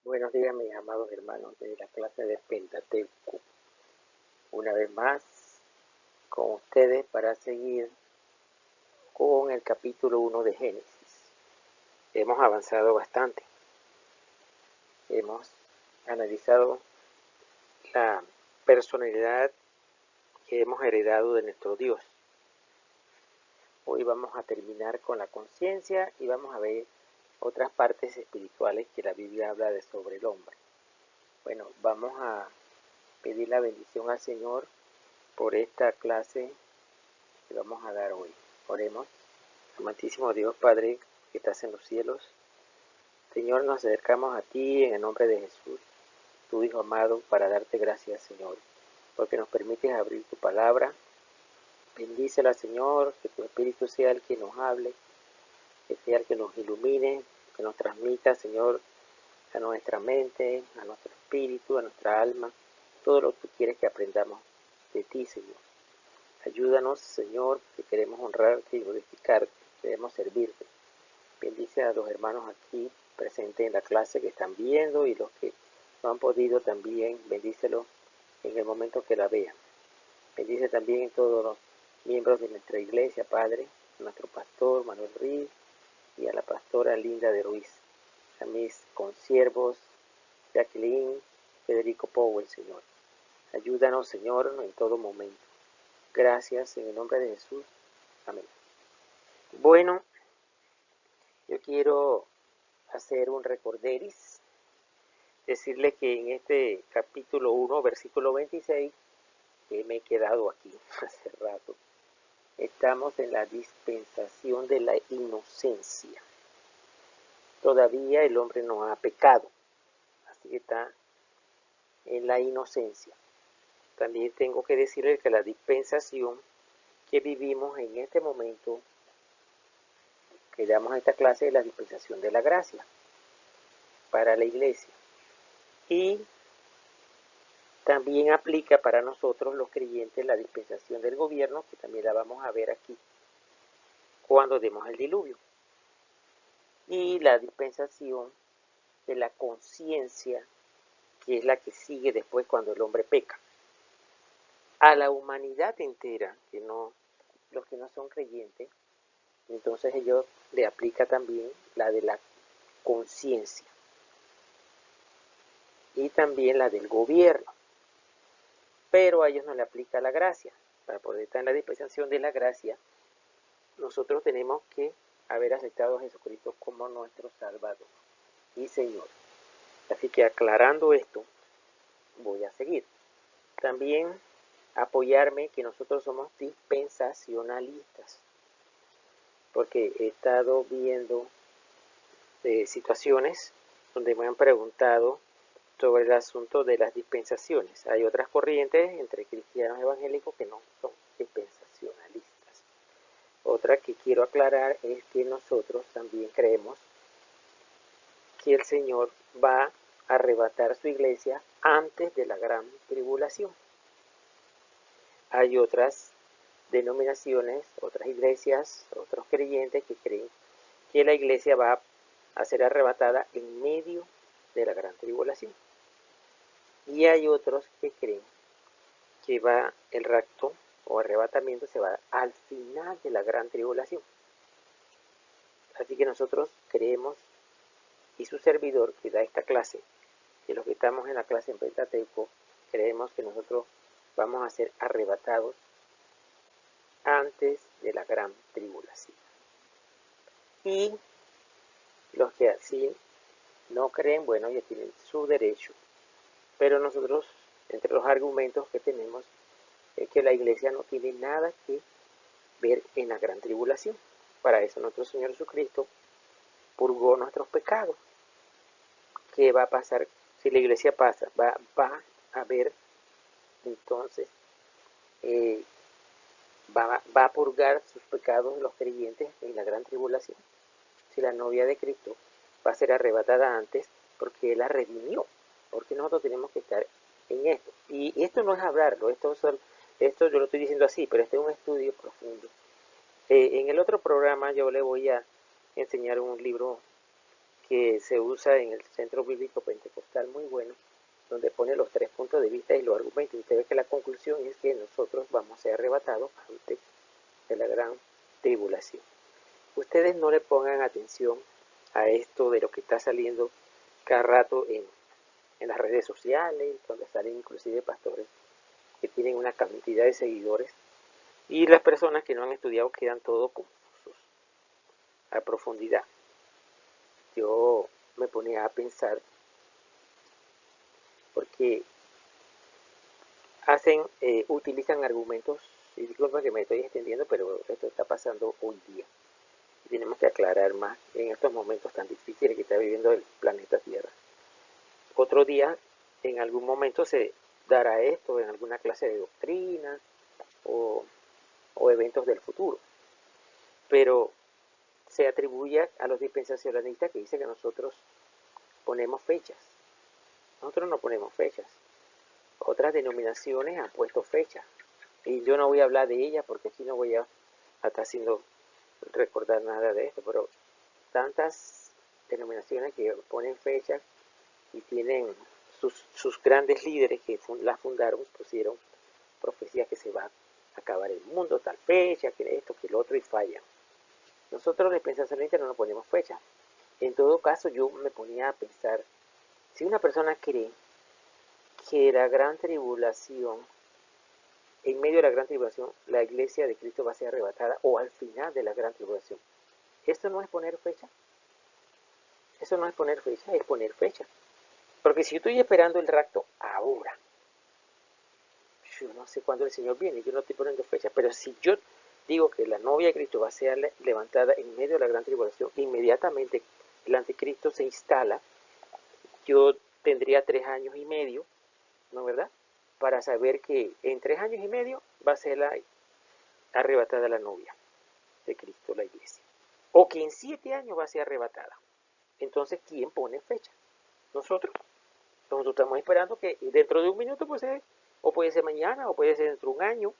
Buenos días, mis amados hermanos de la clase de Pentateuco. Una vez más con ustedes para seguir con el capítulo 1 de Génesis. Hemos avanzado bastante. Hemos analizado la personalidad que hemos heredado de nuestro Dios. Hoy vamos a terminar con la conciencia y vamos a ver otras partes espirituales que la Biblia habla de sobre el hombre. Bueno, vamos a pedir la bendición al Señor por esta clase que vamos a dar hoy. Oremos. Amantísimo Dios Padre que estás en los cielos, Señor, nos acercamos a ti en el nombre de Jesús, tu Hijo amado, para darte gracias, Señor, porque nos permites abrir tu palabra. Bendícela, Señor, que tu Espíritu sea el que nos hable, que sea el que nos ilumine, que nos transmita, Señor, a nuestra mente, a nuestro espíritu, a nuestra alma, todo lo que tú quieres que aprendamos de ti, Señor. Ayúdanos, Señor, que queremos honrarte y glorificarte, queremos servirte. Bendice a los hermanos aquí presentes en la clase que están viendo y los que no han podido también, bendícelos en el momento que la vean. Bendice también a todos los miembros de nuestra iglesia, Padre, a nuestro pastor Manuel Ruiz y a la pastora Linda de Ruiz, a mis consiervos Jacqueline, Federico Powell, Señor. Ayúdanos, Señor, en todo momento. Gracias en el nombre de Jesús. Amén. Bueno, yo quiero hacer un recorderis, decirles que en este capítulo 1, versículo 26, que me he quedado aquí hace rato, estamos en la dispensación de la inocencia. Todavía el hombre no ha pecado, así que está en la inocencia. También tengo que decirles que la dispensación que vivimos en este momento, que damos esta clase, es la dispensación de la gracia para la iglesia. Y también aplica para nosotros los creyentes la dispensación del gobierno, que también la vamos a ver aquí cuando demos el diluvio. Y la dispensación de la conciencia, que es la que sigue después cuando el hombre peca. A la humanidad entera, los que no son creyentes, entonces ellos le aplica también la de la conciencia y también la del gobierno. Pero a ellos no le aplica la gracia. Para poder estar en la dispensación de la gracia, nosotros tenemos que haber aceptado a Jesucristo como nuestro Salvador y Señor. Así que aclarando esto, voy a seguir. También apoyarme que nosotros somos dispensacionalistas, porque he estado viendo situaciones donde me han preguntado sobre el asunto de las dispensaciones. Hay otras corrientes entre cristianos evangélicos que no son dispensacionalistas. Otra que quiero aclarar es que nosotros también creemos que el Señor va a arrebatar su iglesia antes de la gran tribulación. Hay otras denominaciones, otras iglesias, otros creyentes que creen que la iglesia va a ser arrebatada en medio de la gran tribulación. Y hay otros que creen que va el rapto o arrebatamiento se va al final de la gran tribulación. Así que nosotros creemos, y su servidor que da esta clase, que los que estamos en la clase en Pentateuco, creemos que nosotros vamos a ser arrebatados antes de la gran tribulación. Y los que así no creen, bueno, ya tienen su derecho. Pero nosotros, entre los argumentos que tenemos, es que la iglesia no tiene nada que ver en la gran tribulación. Para eso nuestro Señor Jesucristo purgó nuestros pecados. ¿Qué va a pasar si la iglesia pasa? Va a haber entonces, va a purgar sus pecados los creyentes en la gran tribulación. Si la novia de Cristo va a ser arrebatada antes, porque Él la redimió, porque nosotros tenemos que estar en esto. Y esto no es hablarlo, esto yo lo estoy diciendo así, pero este es un estudio profundo. En el otro programa yo le voy a enseñar un libro que se usa en el Centro Bíblico Pentecostal, muy bueno, donde pone los 3 puntos de vista y los argumentos. Y usted ve que la conclusión es que nosotros vamos a ser arrebatados antes de la gran tribulación. Ustedes no le pongan atención a esto de lo que está saliendo cada rato en las redes sociales, donde salen inclusive pastores que tienen una cantidad de seguidores, y las personas que no han estudiado quedan todo confusos a profundidad. Yo me ponía a pensar, porque utilizan argumentos, y disculpa que me estoy extendiendo, pero esto está pasando hoy día. Y tenemos que aclarar más en estos momentos tan difíciles que está viviendo el planeta Tierra. Otro día, en algún momento se dará esto en alguna clase de doctrina o eventos del futuro. Pero se atribuye a los dispensacionalistas que dicen que nosotros ponemos fechas. Nosotros no ponemos fechas. Otras denominaciones han puesto fechas. Y yo no voy a hablar de ellas porque aquí no voy a estar haciendo recordar nada de esto, pero tantas denominaciones que ponen fechas y tienen sus grandes líderes que la fundaron, pusieron profecías que se va a acabar el mundo, tal fecha, que esto, que el otro, y fallan. Nosotros los dispensacionalistas no nos ponemos fecha. En todo caso, yo me ponía a pensar, si una persona cree que la gran tribulación, en medio de la gran tribulación, la iglesia de Cristo va a ser arrebatada, o al final de la gran tribulación, ¿esto no es poner fecha? Eso no es poner fecha, es poner fecha. Porque si yo estoy esperando el rapto ahora, yo no sé cuándo el Señor viene, yo no estoy poniendo fecha, pero si yo digo que la novia de Cristo va a ser levantada en medio de la gran tribulación, inmediatamente el anticristo se instala, yo tendría 3 años y medio, ¿no es verdad?, para saber que en 3 años y medio va a ser arrebatada la novia de Cristo, la iglesia. O que en 7 años va a ser arrebatada. Entonces, ¿quién pone fecha? Nosotros. Nosotros estamos esperando que dentro de un minuto puede ser, o puede ser mañana, o puede ser dentro de un año,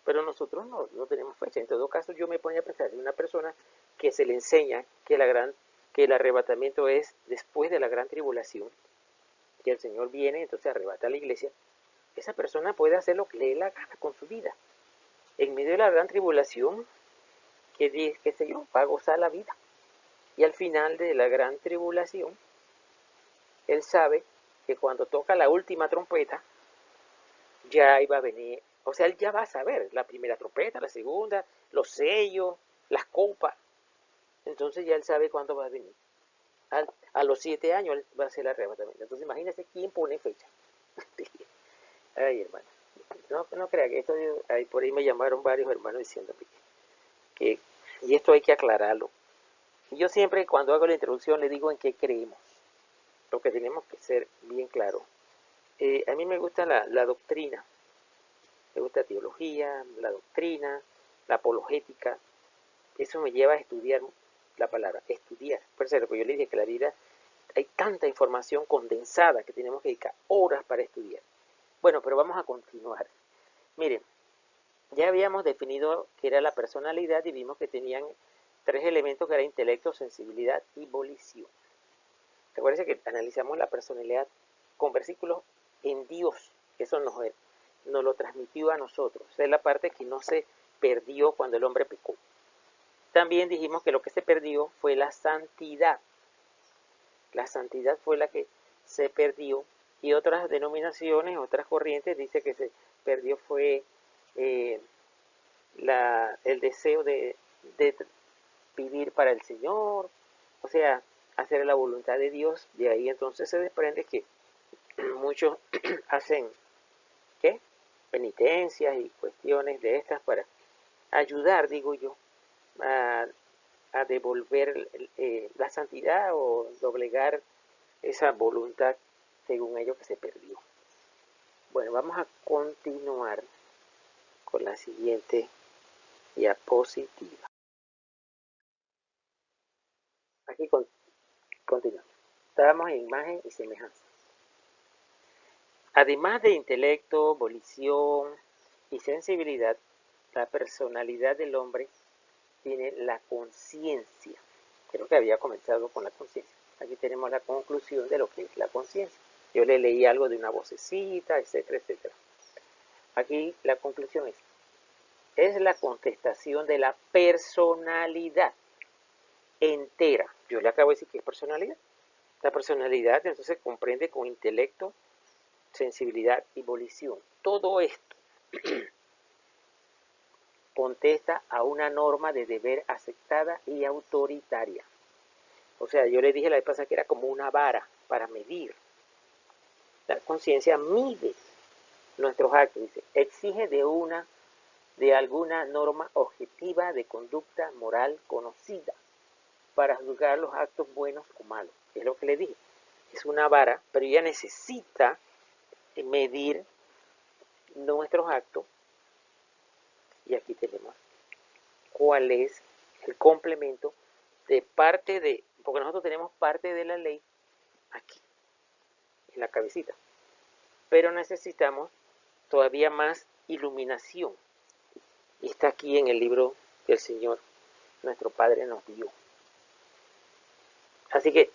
pero nosotros no tenemos fecha. En todo caso, yo me ponía a pensar en una persona que se le enseña que el arrebatamiento es después de la gran tribulación, que el Señor viene, entonces arrebata a la iglesia. Esa persona puede hacer lo que le dé la gana con su vida. En medio de la gran tribulación, qué sé yo, va a gozar la vida. Y al final de la gran tribulación, él sabe que cuando toca la última trompeta, ya iba a venir, o sea, él ya va a saber la primera trompeta, la segunda, los sellos, las copas. Entonces ya él sabe cuándo va a venir. A los 7 años él va a hacer el arrebatamiento. Entonces imagínense quién pone fecha. Ay, hermano. No crea que esto, ahí por ahí me llamaron varios hermanos diciéndome que, y esto hay que aclararlo. Y yo siempre cuando hago la introducción le digo en qué creemos, porque tenemos que ser bien claros. A mí me gusta la doctrina, me gusta la teología, la doctrina, la apologética. Eso me lleva a estudiar la palabra, estudiar. Por eso yo le dije que la vida hay tanta información condensada que tenemos que dedicar horas para estudiar. Bueno, pero vamos a continuar. Miren, ya habíamos definido qué era la personalidad y vimos que tenían 3 elementos que eran intelecto, sensibilidad y volición. Recuerden que analizamos la personalidad con versículos en Dios. Eso nos lo transmitió a nosotros. Esa es la parte que no se perdió cuando el hombre pecó. También dijimos que lo que se perdió fue la santidad. La santidad fue la que se perdió. Y otras denominaciones, otras corrientes, dice que se perdió fue el deseo de vivir para el Señor, o sea, hacer la voluntad de Dios. De ahí entonces se desprende que muchos hacen, ¿qué?, penitencias y cuestiones de estas para ayudar, digo yo, a devolver la santidad o doblegar esa voluntad, según ellos, que se perdió. Bueno, vamos a continuar con la siguiente diapositiva. Aquí continuamos. Estábamos en imagen y semejanza. Además de intelecto, volición y sensibilidad, la personalidad del hombre tiene la conciencia. Creo que había comenzado con la conciencia. Aquí tenemos la conclusión de lo que es la conciencia. Yo le leí algo de una vocecita, etcétera, etcétera. Aquí la conclusión es la contestación de la personalidad entera. Yo le acabo de decir que es personalidad. La personalidad entonces comprende con intelecto, sensibilidad y volición. Todo esto contesta a una norma de deber aceptada y autoritaria. O sea, yo le dije la vez pasada que era como una vara para medir. La conciencia mide nuestros actos, dice, exige de alguna norma objetiva de conducta moral conocida para juzgar los actos buenos o malos. Es lo que le dije. Es una vara, pero ella necesita medir nuestros actos. Y aquí tenemos cuál es el complemento de parte de, porque nosotros tenemos parte de la ley aquí, en la cabecita, pero necesitamos todavía más iluminación. Y está aquí en el libro que el Señor, nuestro Padre, nos dio. Así que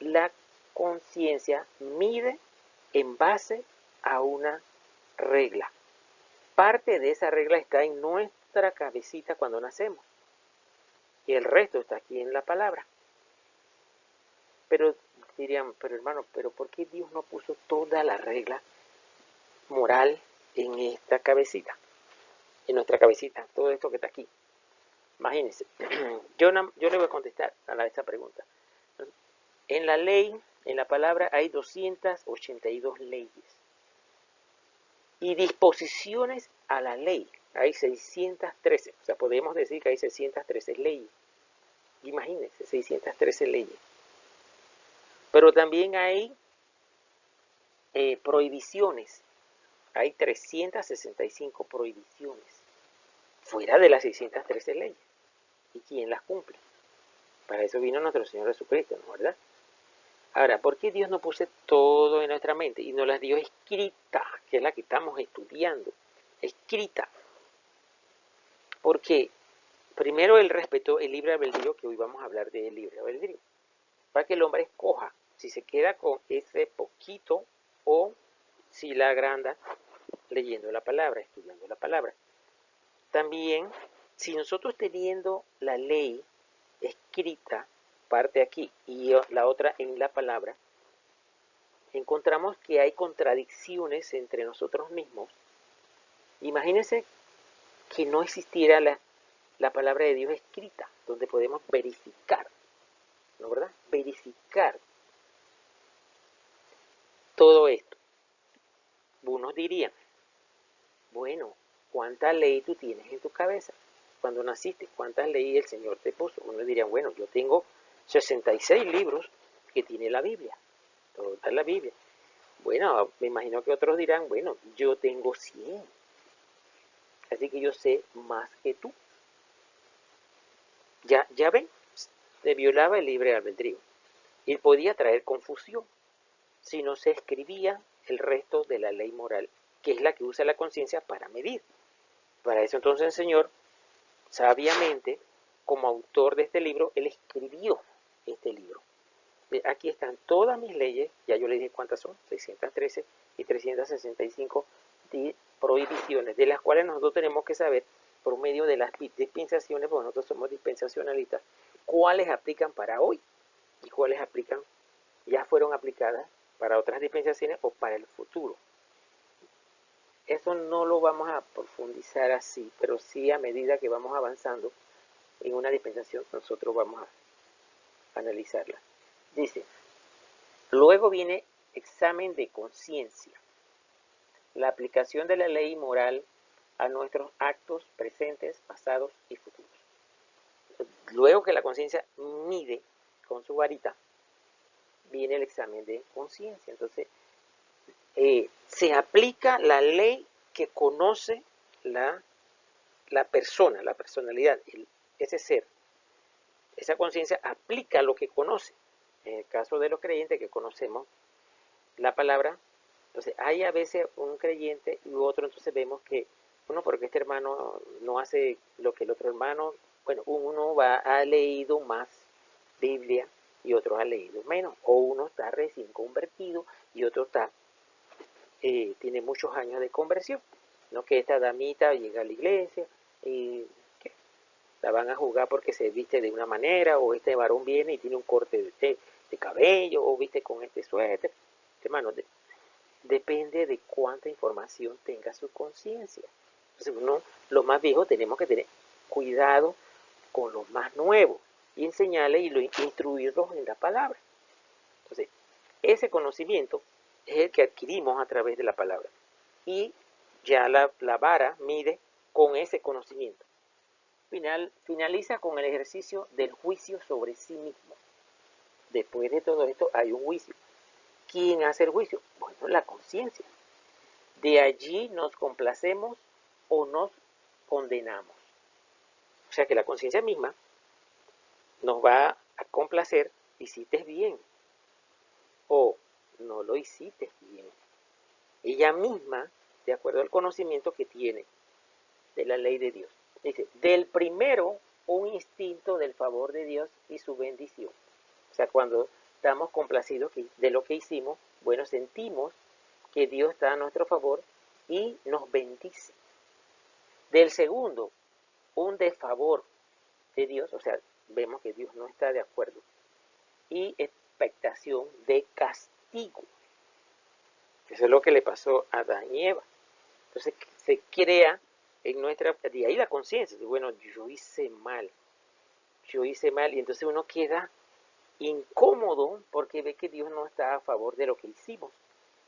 la conciencia mide en base a una regla. Parte de esa regla está en nuestra cabecita cuando nacemos. Y el resto está aquí en la palabra. Pero dirían, pero hermano, ¿pero por qué Dios no puso toda la regla moral en esta cabecita? En nuestra cabecita, todo esto que está aquí. Imagínense, yo le voy a contestar a esta pregunta. En la ley, en la palabra, hay 282 leyes. Y disposiciones a la ley, hay 613. O sea, podemos decir que hay 613 leyes. Imagínense, 613 leyes. Pero también hay prohibiciones. Hay 365 prohibiciones. Fuera de las 613 leyes. ¿Y quién las cumple? Para eso vino nuestro Señor Jesucristo, ¿no? ¿Verdad? Ahora, ¿por qué Dios no puso todo en nuestra mente y nos las dio escrita, que es la que estamos estudiando? Escrita. Porque primero Él respetó el libre albedrío, que hoy vamos a hablar del libre albedrío, para que el hombre escoja si se queda con ese poquito o si la agranda leyendo la palabra, estudiando la palabra. También, si nosotros teniendo la ley escrita, parte aquí y la otra en la palabra, encontramos que hay contradicciones entre nosotros mismos. Imagínense que no existiera la palabra de Dios escrita, donde podemos verificar, ¿no verdad? Verificar todo esto. Unos dirían, bueno, ¿cuánta ley tú tienes en tu cabeza? Cuando naciste, ¿cuántas leyes el Señor te puso? Uno diría, bueno, yo tengo 66 libros que tiene la Biblia. Todo está en la Biblia. Bueno, me imagino que otros dirán, bueno, yo tengo 100. Así que yo sé más que tú. Ya ven, se violaba el libre albedrío. Y podía traer confusión si no se escribía el resto de la ley moral, que es la que usa la conciencia para medir. Para eso entonces el Señor, sabiamente, como autor de este libro, Él escribió este libro. Aquí están todas mis leyes, ya yo le dije cuántas son, 613 y 365 prohibiciones, de las cuales nosotros tenemos que saber, por medio de las dispensaciones, porque nosotros somos dispensacionalistas, cuáles aplican para hoy y cuáles aplican, ya fueron aplicadas para otras dispensaciones o para el futuro. Eso no lo vamos a profundizar así, pero sí a medida que vamos avanzando en una dispensación, nosotros vamos a analizarla. Dice, luego viene examen de conciencia, la aplicación de la ley moral a nuestros actos presentes, pasados y futuros. Luego que la conciencia mide con su varita, viene el examen de conciencia. Entonces, se aplica la ley que conoce la persona, la personalidad, ese ser. Esa conciencia aplica lo que conoce. En el caso de los creyentes que conocemos la palabra, entonces hay a veces un creyente y otro, entonces vemos que, bueno, porque este hermano no hace lo que el otro hermano, bueno, uno ha leído más Biblia y otros han leído menos. O uno está recién convertido y otro tiene muchos años de conversión. No que esta damita llega a la iglesia y ¿qué? La van a juzgar porque se viste de una manera, o este varón viene y tiene un corte de cabello, o viste con este suéter. Hermano, depende de cuánta información tenga su conciencia. Entonces uno, los más viejos, tenemos que tener cuidado con los más nuevos y enseñarles y instruirlos en la palabra. Entonces, ese conocimiento es el que adquirimos a través de la palabra. Y ya la vara mide con ese conocimiento. Finaliza con el ejercicio del juicio sobre sí mismo. Después de todo esto hay un juicio. ¿Quién hace el juicio? Bueno, la conciencia. De allí nos complacemos o nos condenamos. O sea que la conciencia misma nos va a complacer, hiciste bien o no lo hiciste bien. Ella misma, de acuerdo al conocimiento que tiene de la ley de Dios, dice, del primero un instinto del favor de Dios y su bendición. O sea, cuando estamos complacidos de lo que hicimos, bueno, sentimos que Dios está a nuestro favor y nos bendice. Del segundo, un desfavor de Dios, o sea, vemos que Dios no está de acuerdo, y expectación de castigo. Eso es lo que le pasó a Adán y Eva. Entonces se crea en nuestra, de ahí la conciencia, bueno, yo hice mal, y entonces uno queda incómodo porque ve que Dios no está a favor de lo que hicimos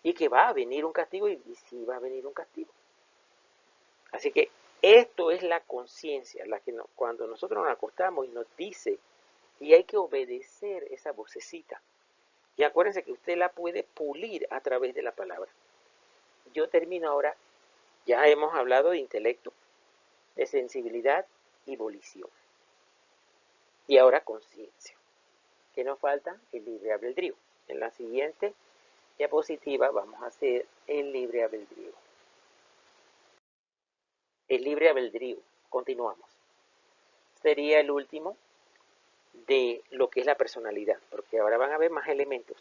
y que va a venir un castigo, y sí va a venir un castigo. Así que esto es la conciencia, la que cuando nosotros nos acostamos y nos dice, y hay que obedecer esa vocecita. Y acuérdense que usted la puede pulir a través de la palabra. Yo termino ahora, ya hemos hablado de intelecto, de sensibilidad y volición. Y ahora conciencia. ¿Qué nos falta? El libre albedrío. En la siguiente diapositiva vamos a hacer el libre albedrío. El libre albedrío. Continuamos. Sería el último de lo que es la personalidad, porque ahora van a haber más elementos.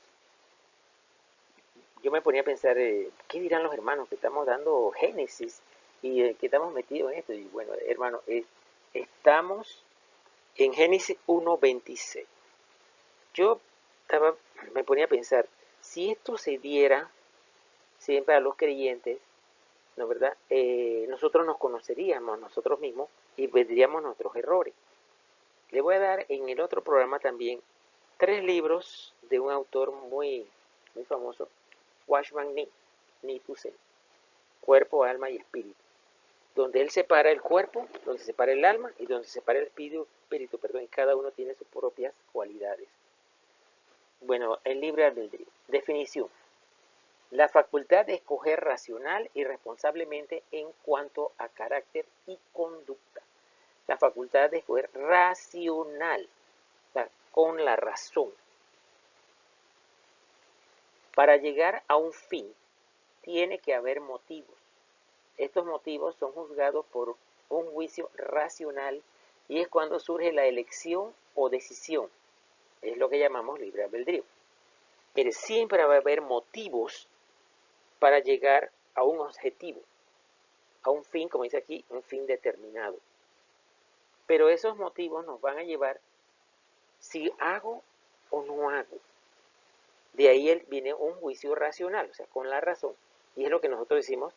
Yo me ponía a pensar, ¿qué dirán los hermanos que estamos dando Génesis y que estamos metidos en esto? Y bueno, hermano, estamos en Génesis 1:26. Yo me ponía a pensar, si esto se diera siempre a los creyentes, ¿no verdad? Nosotros nos conoceríamos nosotros mismos y veríamos nuestros errores. Le voy a dar en el otro programa también 3 libros de un autor muy, muy famoso, Watchman Nee Tusen, Cuerpo, Alma y Espíritu, donde él separa el cuerpo, donde se separa el alma y donde se separa el espíritu, y cada uno tiene sus propias cualidades. Bueno, el libre albedrío. Definición. La facultad de escoger racional y responsablemente en cuanto a carácter y conducta. La facultad de escoger racional, o sea, con la razón. Para llegar a un fin, tiene que haber motivos. Estos motivos son juzgados por un juicio racional y es cuando surge la elección o decisión. Es lo que llamamos libre albedrío. Pero siempre va a haber motivos para llegar a un objetivo, a un fin, como dice aquí, un fin determinado. Pero esos motivos nos van a llevar si hago o no hago. De ahí viene un juicio racional, o sea, con la razón. Y es lo que nosotros decimos,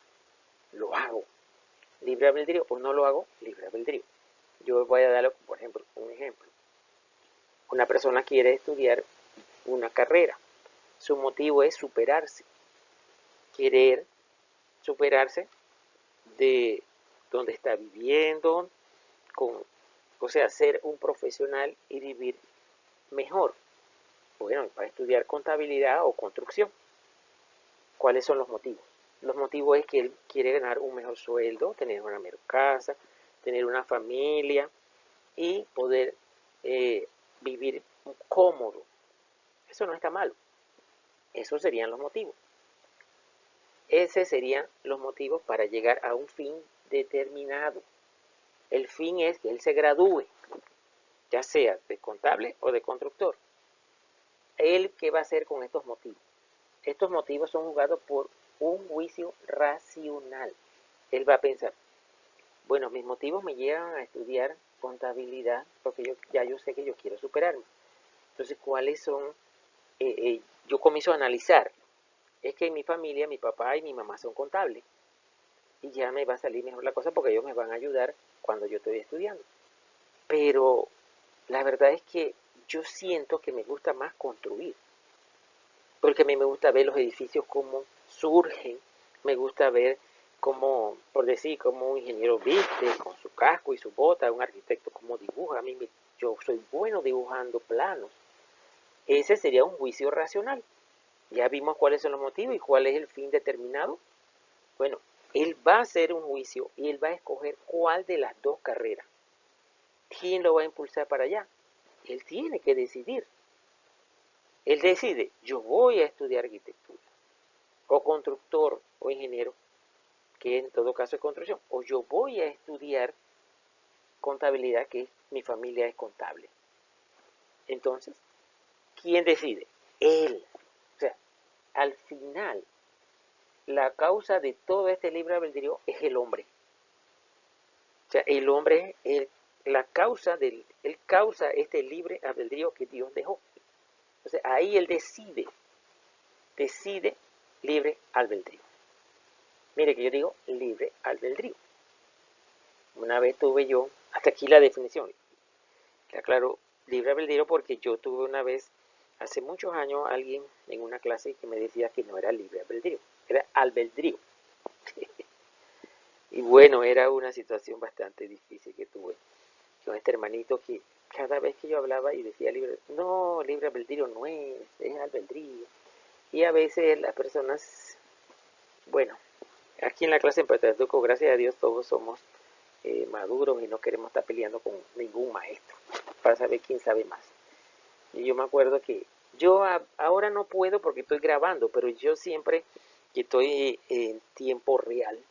lo hago, libre albedrío, o no lo hago, libre albedrío. Yo voy a darle, por ejemplo, un ejemplo. Una persona quiere estudiar una carrera. Su motivo es superarse. Querer superarse de donde está viviendo, o sea, ser un profesional y vivir mejor. Bueno, para estudiar contabilidad o construcción. ¿Cuáles son los motivos? Los motivos es que él quiere ganar un mejor sueldo, tener una mejor casa, tener una familia y poder vivir cómodo. Eso no está malo. Esos serían los motivos. Esos serían los motivos para llegar a un fin determinado. El fin es que él se gradúe. ya sea de contable o de constructor. ¿Él qué va a hacer con estos motivos? Estos motivos son juzgados por un juicio racional. Él va a pensar, bueno, mis motivos me llevan a estudiar contabilidad porque yo sé que yo quiero superarme. Entonces, ¿cuáles son? Yo comienzo a analizar. Es que en mi familia, mi papá y mi mamá son contables. Y ya me va a salir mejor la cosa porque ellos me van a ayudar cuando yo estoy estudiando. Pero la verdad es que yo siento que me gusta más construir. Porque a mí me gusta ver los edificios cómo surgen. Me gusta ver cómo, por decir, cómo un ingeniero viste con su casco y su bota, un arquitecto cómo dibuja. Yo soy bueno dibujando planos. Ese sería un juicio racional. Ya vimos cuáles son los motivos y cuál es el fin determinado. Bueno, él va a hacer un juicio y él va a escoger cuál de las dos carreras. ¿Quién lo va a impulsar para allá? Él tiene que decidir. Él decide, yo voy a estudiar arquitectura, o constructor, o ingeniero, que en todo caso es construcción, o yo voy a estudiar contabilidad, que mi familia es contable. Entonces, ¿quién decide? Él. O sea, al final, la causa de todo este libre albedrío es el hombre. O sea, el hombre es la causa él causa este libre albedrío que Dios dejó. Entonces, ahí él decide libre albedrío. Mire que yo digo libre albedrío. Una vez tuve yo, hasta aquí la definición, claro, libre albedrío porque yo tuve una vez, hace muchos años, alguien en una clase que me decía que no era libre albedrío, era albedrío. Y bueno, era una situación bastante difícil que tuve con este hermanito que cada vez que yo hablaba y decía libre, no, libre albedrío no es albedrío. Y a veces las personas, bueno, aquí en la clase en Puerto gracias a Dios, todos somos maduros y no queremos estar peleando con ningún maestro para saber quién sabe más. Y yo me acuerdo que yo ahora no puedo porque estoy grabando, pero yo siempre que estoy en tiempo real,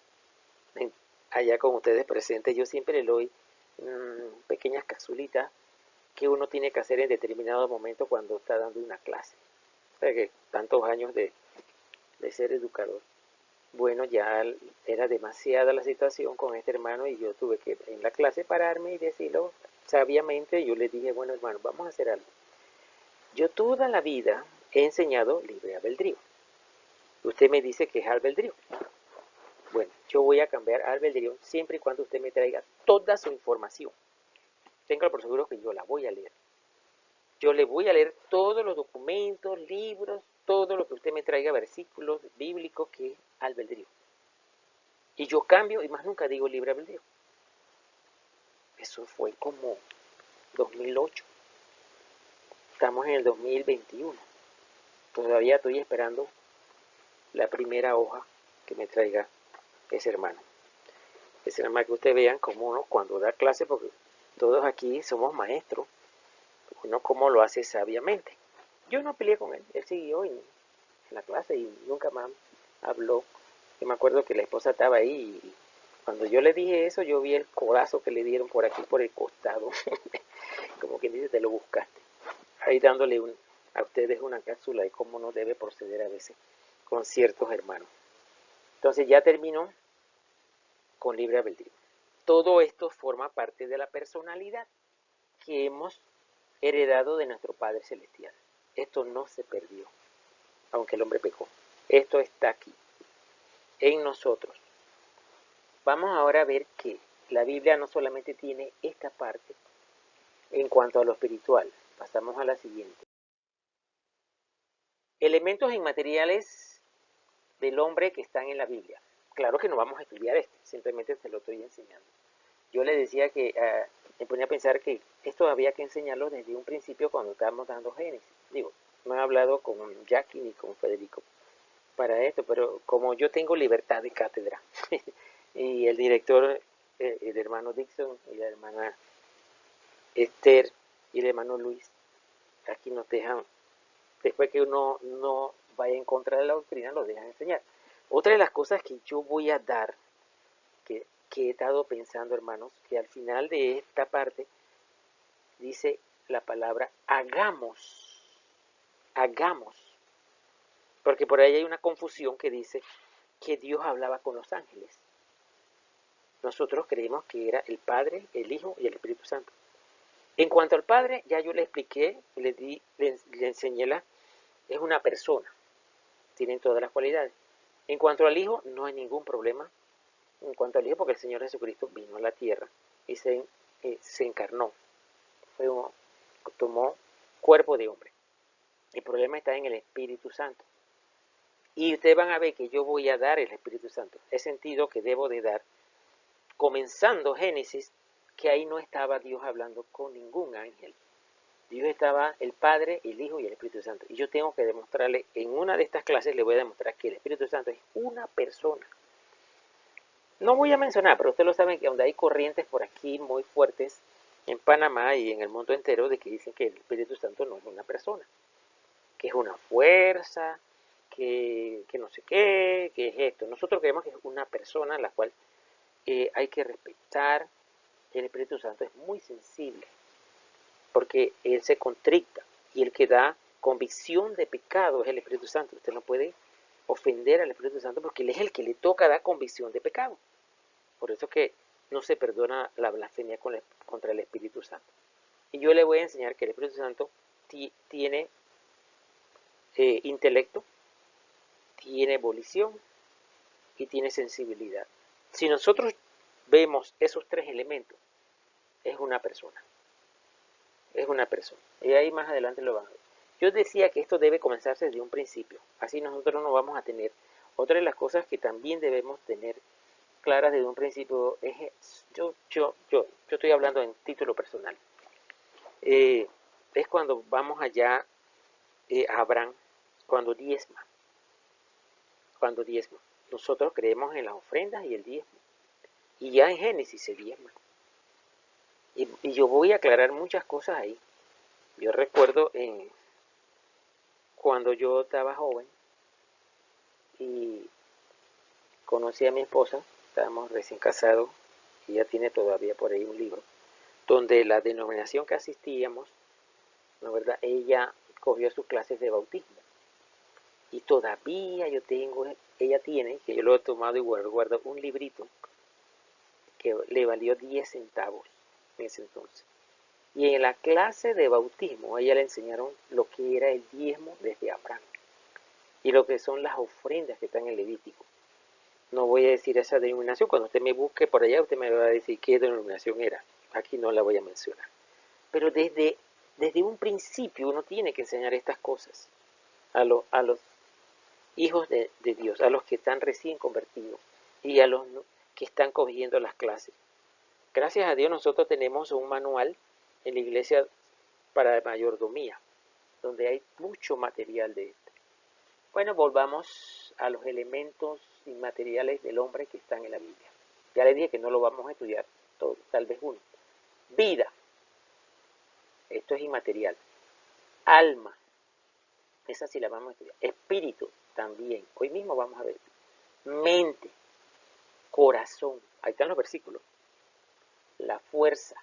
allá con ustedes presentes, yo siempre le doy pequeñas capsulitas que uno tiene que hacer en determinado momento cuando está dando una clase. O sea que tantos años de ser educador. Bueno, ya era demasiada la situación con este hermano y yo tuve que en la clase pararme y decirlo sabiamente. Yo le dije, bueno hermano, vamos a hacer algo. Yo toda la vida he enseñado libre albedrío. Usted me dice que es albedrío. Bueno, yo voy a cambiar albedrío siempre y cuando usted me traiga toda su información. Tenga por seguro que yo la voy a leer. Yo le voy a leer todos los documentos, libros, todo lo que usted me traiga, versículos bíblicos, que es albedrío. Y yo cambio y más nunca digo libre albedrío. Eso fue como 2008. Estamos en el 2021. Todavía estoy esperando la primera hoja que me traiga ese hermano. Ese hermano que ustedes vean como uno cuando da clase, porque todos aquí somos maestros, uno como lo hace sabiamente. Yo no peleé con él, él siguió en la clase y nunca más habló. Yo me acuerdo que la esposa estaba ahí y cuando yo le dije eso, yo vi el codazo que le dieron por aquí, por el costado. Como quien dice, te lo buscaste. Ahí dándole a ustedes una cápsula de cómo no debe proceder a veces con ciertos hermanos. Entonces ya terminó con libre albedrío. Todo esto forma parte de la personalidad que hemos heredado de nuestro Padre Celestial. Esto no se perdió, aunque el hombre pecó. Esto está aquí, en nosotros. Vamos ahora a ver que la Biblia no solamente tiene esta parte en cuanto a lo espiritual. Pasamos a la siguiente. Elementos inmateriales del hombre que están en la Biblia. Claro que no vamos a estudiar esto, simplemente se lo estoy enseñando. Yo le decía que me ponía a pensar que esto había que enseñarlo desde un principio cuando estábamos dando Génesis. Digo, no he hablado con Jackie ni con Federico para esto, pero como yo tengo libertad de cátedra y el director, el hermano Dixon y la hermana Esther y el hermano Luis, aquí nos dejan, después que uno no vaya en contra de la doctrina, lo dejan enseñar. Otra de las cosas que yo voy a dar, que he estado pensando, hermanos, que al final de esta parte dice la palabra hagamos, hagamos. Porque por ahí hay una confusión que dice que Dios hablaba con los ángeles. Nosotros creemos que era el Padre, el Hijo y el Espíritu Santo. En cuanto al Padre, ya yo le expliqué, le enseñé es una persona, tienen todas las cualidades. En cuanto al Hijo, no hay ningún problema. En cuanto al Hijo, porque el Señor Jesucristo vino a la tierra y se encarnó, tomó cuerpo de hombre. El problema está en el Espíritu Santo. Y ustedes van a ver que yo voy a dar el Espíritu Santo. He sentido que debo de dar, comenzando Génesis, que ahí no estaba Dios hablando con ningún ángel. Dios estaba el Padre, el Hijo y el Espíritu Santo. Y yo tengo que demostrarle, en una de estas clases le voy a demostrar que el Espíritu Santo es una persona. No voy a mencionar, pero ustedes lo saben que donde hay corrientes por aquí muy fuertes, en Panamá y en el mundo entero, de que dicen que el Espíritu Santo no es una persona, que es una fuerza, que no sé qué, que es esto. Nosotros creemos que es una persona a la cual hay que respetar. El Espíritu Santo es muy sensible, porque Él se contricta, y el que da convicción de pecado es el Espíritu Santo. Usted no puede ofender al Espíritu Santo porque Él es el que le toca dar convicción de pecado. Por eso que no se perdona la blasfemia contra el Espíritu Santo. Y yo le voy a enseñar que el Espíritu Santo tiene intelecto, tiene volición y tiene sensibilidad. Si nosotros vemos esos tres elementos, es una persona. Es una persona. Y ahí más adelante lo van a ver. Yo decía que esto debe comenzarse desde un principio. Así nosotros no vamos a tener. Otra de las cosas que también debemos tener claras desde un principio es, yo estoy hablando en título personal. Es cuando vamos allá a Abraham, cuando diezma. Cuando diezma. Nosotros creemos en las ofrendas y el diezmo. Y ya en Génesis se diezma. Y yo voy a aclarar muchas cosas ahí. Yo recuerdo cuando yo estaba joven y conocí a mi esposa, estábamos recién casados, y ella tiene todavía por ahí un libro, donde la denominación que asistíamos, ¿no es verdad? Ella cogió sus clases de bautismo. Y todavía ella tiene, que yo lo he tomado y guardo un librito que le valió 10 centavos en ese entonces. Y en la clase de bautismo, a ella le enseñaron lo que era el diezmo desde Abraham y lo que son las ofrendas que están en Levítico. No voy a decir esa denominación, cuando usted me busque por allá, usted me va a decir qué denominación era. Aquí no la voy a mencionar. Pero desde un principio uno tiene que enseñar estas cosas a los hijos de Dios, a los que están recién convertidos y a los que están cogiendo las clases. Gracias a Dios nosotros tenemos un manual en la iglesia para mayordomía, donde hay mucho material de esto. Bueno, volvamos a los elementos inmateriales del hombre que están en la Biblia. Ya les dije que no lo vamos a estudiar todo, tal vez uno. Vida, esto es inmaterial. Alma, esa sí la vamos a estudiar. Espíritu, también. Hoy mismo vamos a ver. Mente, corazón, ahí están los versículos. La fuerza,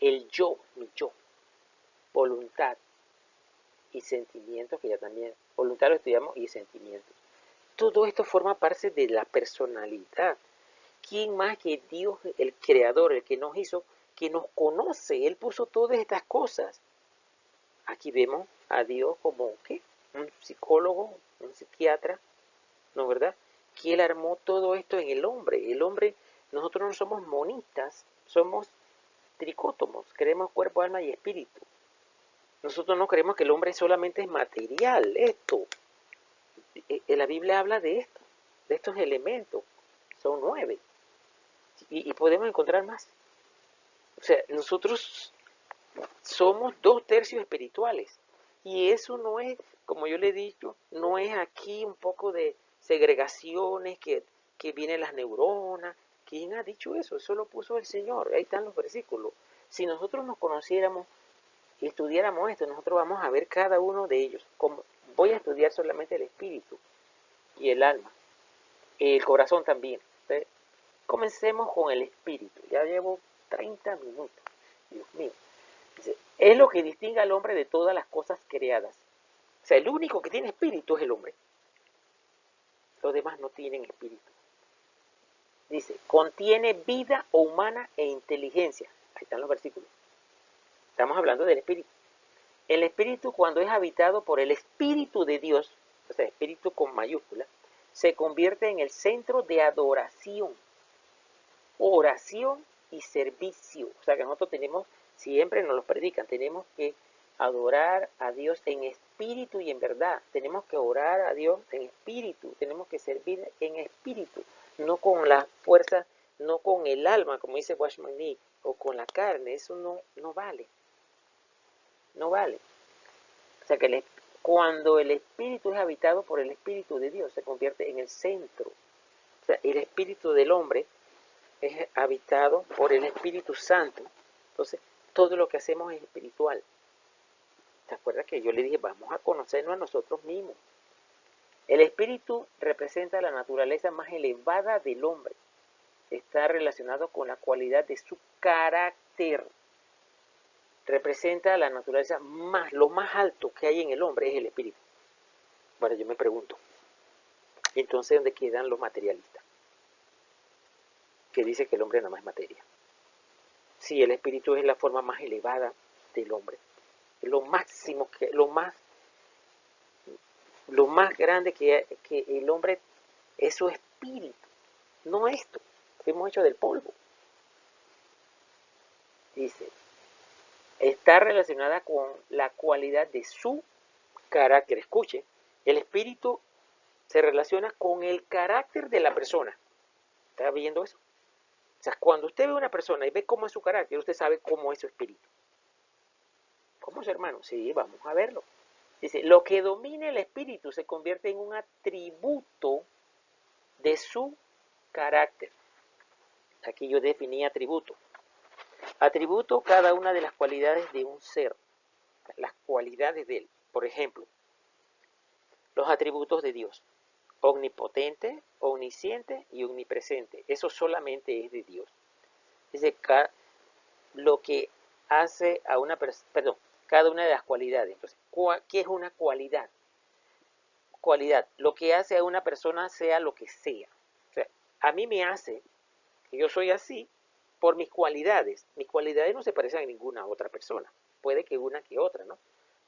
el yo, mi yo, voluntad y sentimientos, que ya también, voluntad lo estudiamos, y sentimientos. Todo esto forma parte de la personalidad. ¿Quién más que Dios, el creador, el que nos hizo, que nos conoce? Él puso todas estas cosas. Aquí vemos a Dios como, ¿qué? Un psicólogo, un psiquiatra, ¿no verdad? Que Él armó todo esto en el hombre. El hombre, nosotros no somos monistas, somos tricótomos, creemos cuerpo, alma y espíritu. Nosotros no creemos que el hombre solamente es material, esto. La Biblia habla de esto, de estos elementos. Son 9. Y podemos encontrar más. O sea, nosotros somos 2/3 espirituales. Y eso no es, como yo le he dicho, no es aquí un poco de segregaciones que vienen las neuronas. ¿Quién ha dicho eso? Eso lo puso el Señor. Ahí están los versículos. Si nosotros nos conociéramos y estudiáramos esto, nosotros vamos a ver cada uno de ellos. Como voy a estudiar solamente el espíritu y el alma, el corazón también. Entonces, comencemos con el espíritu. Ya llevo 30 minutos. Dios mío. Dice, es lo que distingue al hombre de todas las cosas creadas. O sea, el único que tiene espíritu es el hombre. Los demás no tienen espíritu. Dice, contiene vida humana e inteligencia. Ahí están los versículos. Estamos hablando del espíritu. El espíritu, cuando es habitado por el espíritu de Dios, o sea, espíritu con mayúscula, se convierte en el centro de adoración, oración y servicio. O sea que nosotros tenemos, siempre nos lo predican, tenemos que adorar a Dios en espíritu y en verdad. Tenemos que orar a Dios en espíritu, tenemos que servir en espíritu, no con la fuerza, no con el alma, como dice Watchman Nee, o con la carne. Eso no vale, no vale. O sea que cuando el espíritu es habitado por el espíritu de Dios, se convierte en el centro. O sea, el espíritu del hombre es habitado por el Espíritu Santo. Entonces, todo lo que hacemos es espiritual. ¿Te acuerdas que yo le dije, vamos a conocernos a nosotros mismos? El espíritu representa la naturaleza más elevada del hombre. Está relacionado con la cualidad de su carácter. Representa la naturaleza más, lo más alto que hay en el hombre es el espíritu. Bueno, yo me pregunto, entonces, ¿dónde quedan los materialistas? Que dice que el hombre nada más es materia. Si el espíritu es la forma más elevada del hombre, lo máximo, lo más grande que el hombre es su espíritu, no esto. Fuimos hechos del polvo. Dice, está relacionada con la cualidad de su carácter. Escuche, el espíritu se relaciona con el carácter de la persona. ¿Está viendo eso? O sea, cuando usted ve a una persona y ve cómo es su carácter, usted sabe cómo es su espíritu. ¿Cómo es, hermano? Sí, vamos a verlo. Dice, lo que domina el espíritu se convierte en un atributo de su carácter. Aquí yo definí atributo. Atributo, cada una de las cualidades de un ser, las cualidades de él. Por ejemplo, los atributos de Dios: omnipotente, omnisciente y omnipresente. Eso solamente es de Dios. Dice, lo que hace a una persona, perdón, cada una de las cualidades. Entonces, ¿qué es una cualidad? Cualidad, lo que hace a una persona sea lo que sea. O sea, a mí me hace que yo soy así por mis cualidades. Mis cualidades no se parecen a ninguna otra persona. Puede que una que otra, ¿no?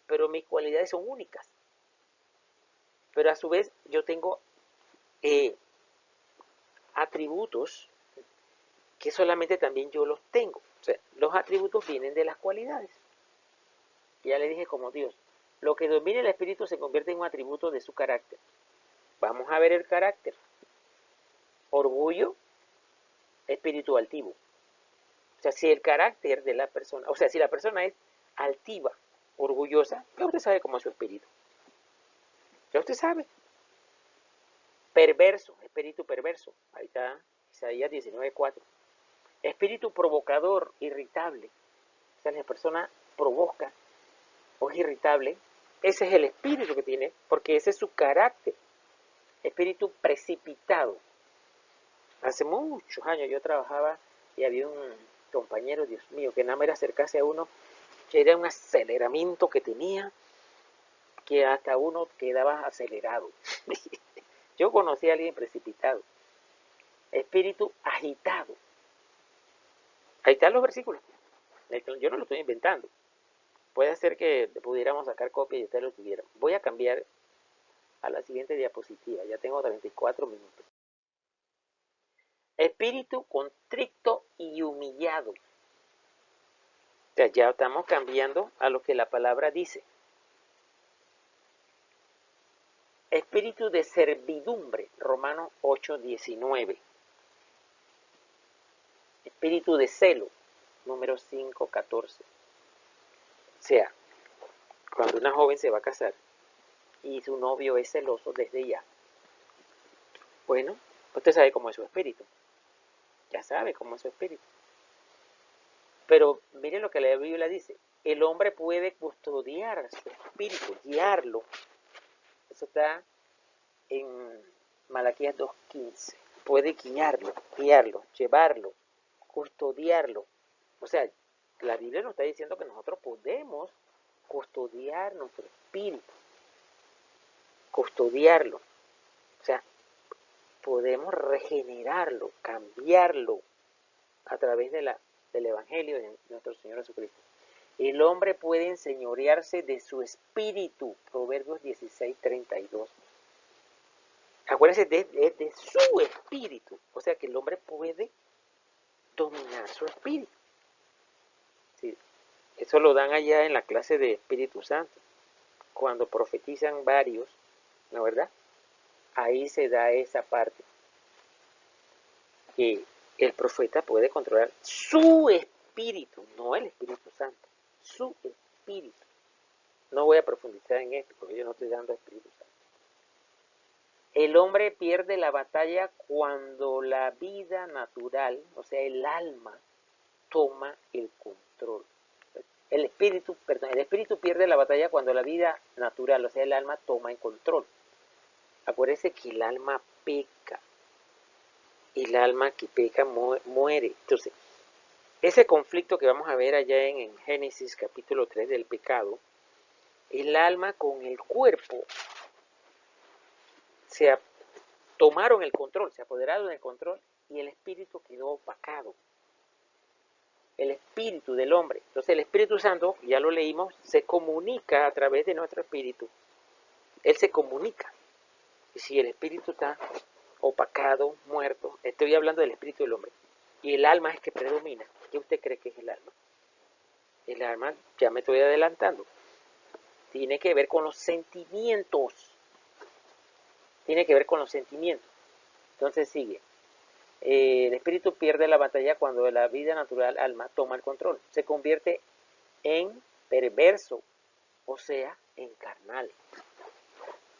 Pero mis cualidades son únicas. Pero a su vez yo tengo atributos que solamente también yo los tengo. O sea, los atributos vienen de las cualidades. Ya le dije, como Dios. Lo que domina el espíritu se convierte en un atributo de su carácter. Vamos a ver el carácter. Orgullo, espíritu altivo. O sea, si el carácter de la persona, o sea, si la persona es altiva, orgullosa, ya usted sabe cómo es su espíritu. Ya usted sabe. Perverso, espíritu perverso. Ahí está Isaías 19:4. Espíritu provocador, irritable. O sea, la persona provoca o es irritable. Ese es el espíritu que tiene, porque ese es su carácter. Espíritu precipitado. Hace muchos años yo trabajaba y había un compañero, Dios mío, que nada más era acercarse a uno, que era un aceleramiento que tenía, que hasta uno quedaba acelerado. Yo conocí a alguien precipitado. Espíritu agitado. Ahí están los versículos. Yo no lo estoy inventando. Puede ser que pudiéramos sacar copia y usted lo tuviera. Voy a cambiar a la siguiente diapositiva. Ya tengo 34 minutos. Espíritu contrito y humillado. O sea, ya estamos cambiando a lo que la palabra dice. Espíritu de servidumbre, Romanos 8:19. Espíritu de celo, número 5:14. O sea, cuando una joven se va a casar y su novio es celoso desde ya, bueno, usted sabe cómo es su espíritu. Ya sabe cómo es su espíritu. Pero mire lo que la Biblia dice. El hombre puede custodiar su espíritu, guiarlo. Eso está en Malaquías 2:15. Puede guiarlo, llevarlo, custodiarlo. O sea, la Biblia nos está diciendo que nosotros podemos custodiar nuestro espíritu, custodiarlo. O sea, podemos regenerarlo, cambiarlo a través del Evangelio de nuestro Señor Jesucristo. El hombre puede enseñorearse de su espíritu, Proverbios 16:32. Acuérdense de su espíritu, o sea que el hombre puede dominar su espíritu. Sí, eso lo dan allá en la clase de Espíritu Santo, cuando profetizan varios, ¿no verdad? Ahí se da esa parte, que el profeta puede controlar su espíritu, no el Espíritu Santo, su espíritu. No voy a profundizar en esto, porque yo no estoy dando Espíritu Santo. El hombre pierde la batalla cuando la vida natural, o sea, el alma, toma el control. El espíritu pierde la batalla cuando la vida natural, o sea, el alma, toma el control. Acuérdense que el alma peca. El alma que peca muere. Entonces, ese conflicto que vamos a ver allá en Génesis capítulo 3 del pecado, el alma con el cuerpo tomaron el control, se apoderaron del control y el espíritu quedó opacado. El espíritu del hombre. Entonces el Espíritu Santo, ya lo leímos, se comunica a través de nuestro espíritu. Él se comunica. Y si el espíritu está opacado, muerto, estoy hablando del espíritu del hombre, y el alma es que predomina, ¿qué usted cree que es el alma? El alma, ya me estoy adelantando, tiene que ver con los sentimientos. Tiene que ver con los sentimientos. Entonces sigue. El espíritu pierde la batalla cuando la vida natural, alma, toma el control. Se convierte en perverso, o sea, en carnal.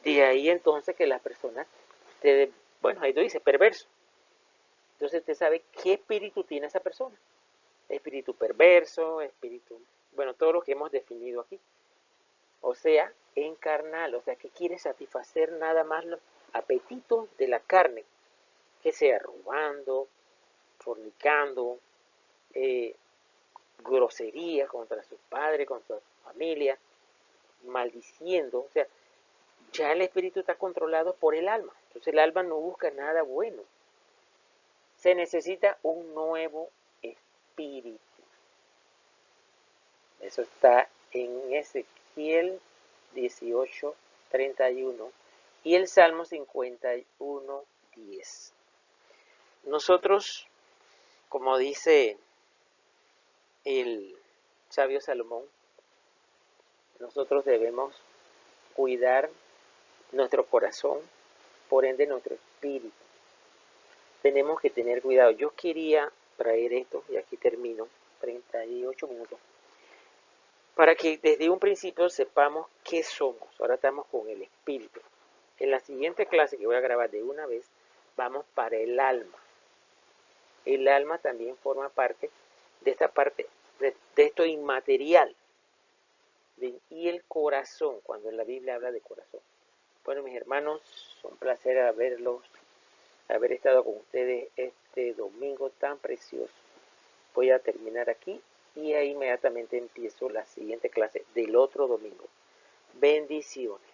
De ahí entonces que las personas, bueno, ahí lo dice, perverso. Entonces usted sabe qué espíritu tiene esa persona. Espíritu perverso, espíritu, bueno, todo lo que hemos definido aquí. O sea, en carnal, o sea, que quiere satisfacer nada más los apetitos de la carne, que sea robando, fornicando, grosería contra sus padres, contra su familia, maldiciendo, o sea, ya el espíritu está controlado por el alma. Entonces el alma no busca nada bueno. Se necesita un nuevo espíritu. Eso está en Ezequiel 18:31 y el Salmo 51:10. Nosotros, como dice el sabio Salomón, nosotros debemos cuidar nuestro corazón, por ende nuestro espíritu. Tenemos que tener cuidado. Yo quería traer esto, y aquí termino, 38 minutos, para que desde un principio sepamos qué somos. Ahora estamos con el espíritu. En la siguiente clase que voy a grabar de una vez, vamos para el alma. El alma también forma parte de esta parte, de esto inmaterial. Y el corazón, cuando la Biblia habla de corazón. Bueno, mis hermanos, un placer haber estado con ustedes este domingo tan precioso. Voy a terminar aquí y ahí inmediatamente empiezo la siguiente clase del otro domingo. Bendiciones.